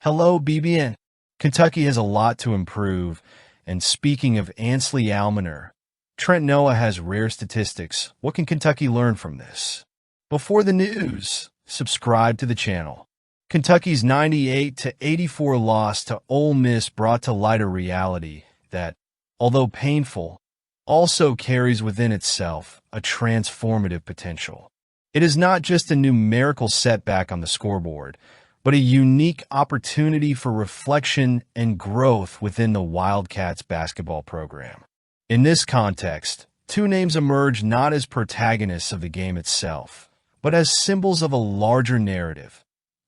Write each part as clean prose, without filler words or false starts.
Hello, BBN. Kentucky has a lot to improve, and speaking of Ansley Almonor, Trent Noah has rare statistics. What can Kentucky learn from this? Before the news, subscribe to the channel. Kentucky's 98-84 loss to Ole Miss brought to light a reality that, although painful, also carries within itself a transformative potential. It is not just a numerical setback on the scoreboard, but a unique opportunity for reflection and growth within the Wildcats basketball program. In this context, two names emerge not as protagonists of the game itself, but as symbols of a larger narrative: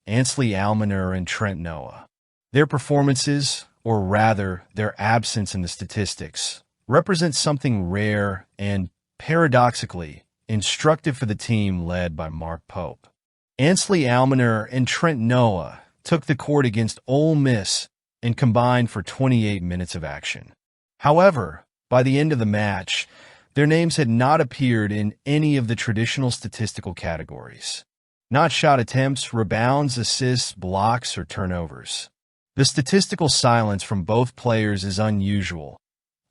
Ansley Almonor and Trent Noah. Their performances, or rather their absence in the statistics, represent something rare and, paradoxically, instructive for the team led by Mark Pope. Ansley Almonor and Trent Noah took the court against Ole Miss and combined for 28 minutes of action. However, by the end of the match, their names had not appeared in any of the traditional statistical categories. Not shot attempts, rebounds, assists, blocks, or turnovers. The statistical silence from both players is unusual,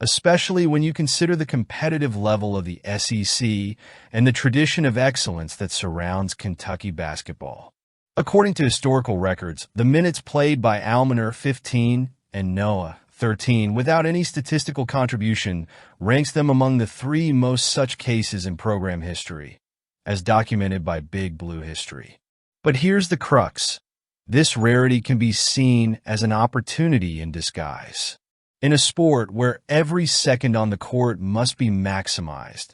especially when you consider the competitive level of the SEC and the tradition of excellence that surrounds Kentucky basketball. According to historical records, the minutes played by Almonor, 15, and Noah, 13, without any statistical contribution, ranks them among the three most such cases in program history, as documented by Big Blue History. But here's the crux. This rarity can be seen as an opportunity in disguise. In a sport where every second on the court must be maximized,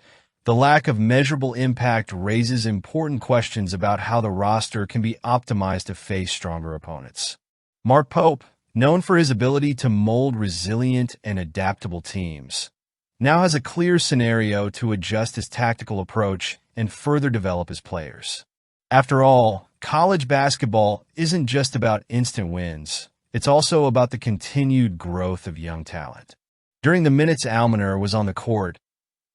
the lack of measurable impact raises important questions about how the roster can be optimized to face stronger opponents. Mark Pope, known for his ability to mold resilient and adaptable teams, now has a clear scenario to adjust his tactical approach and further develop his players. After all, college basketball isn't just about instant wins. It's also about the continued growth of young talent. During the minutes Almonor was on the court,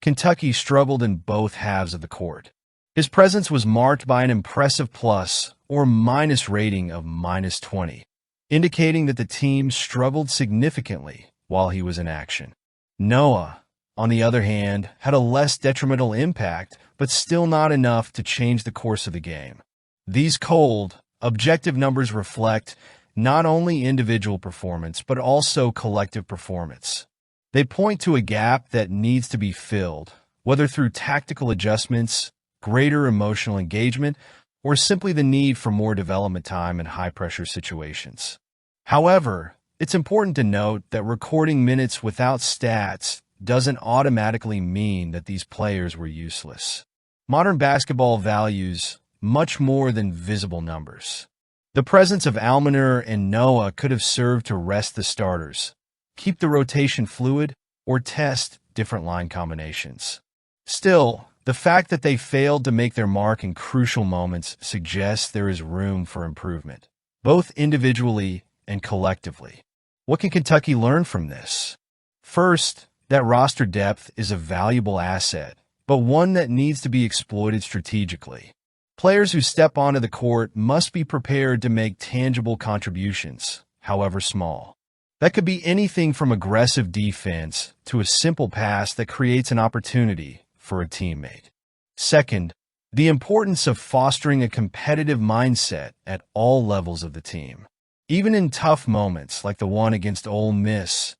Kentucky struggled in both halves of the court. His presence was marked by an impressive plus or minus rating of -20, indicating that the team struggled significantly while he was in action. Noah, on the other hand, had a less detrimental impact, but still not enough to change the course of the game. These cold, objective numbers reflect not only individual performance, but also collective performance. They point to a gap that needs to be filled, whether through tactical adjustments, greater emotional engagement, or simply the need for more development time in high-pressure situations. However, it's important to note that recording minutes without stats doesn't automatically mean that these players were useless. Modern basketball values much more than visible numbers. The presence of Almonor and Noah could have served to rest the starters, keep the rotation fluid, or test different line combinations. Still, the fact that they failed to make their mark in crucial moments suggests there is room for improvement, both individually and collectively. What can Kentucky learn from this? First, that roster depth is a valuable asset, but one that needs to be exploited strategically. Players who step onto the court must be prepared to make tangible contributions, however small. That could be anything from aggressive defense to a simple pass that creates an opportunity for a teammate. Second, the importance of fostering a competitive mindset at all levels of the team. Even in tough moments like the one against Ole Miss,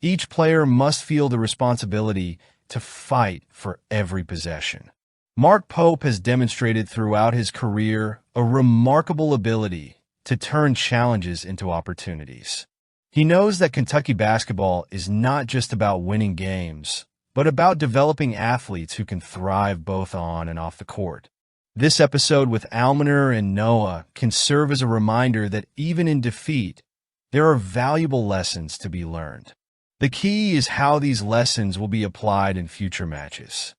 each player must feel the responsibility to fight for every possession. Mark Pope has demonstrated throughout his career a remarkable ability to turn challenges into opportunities. He knows that Kentucky basketball is not just about winning games, but about developing athletes who can thrive both on and off the court. This episode with Almonor and Noah can serve as a reminder that even in defeat, there are valuable lessons to be learned. The key is how these lessons will be applied in future matches.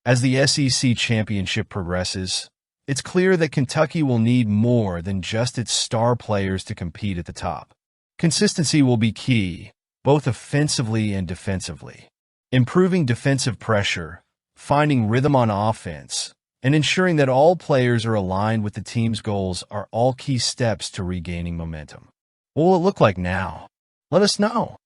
As the SEC championship progresses, it's clear that Kentucky will need more than just its star players to compete at the top. Consistency will be key, both offensively and defensively. Improving defensive pressure, finding rhythm on offense, and ensuring that all players are aligned with the team's goals are all key steps to regaining momentum. What will it look like now? Let us know.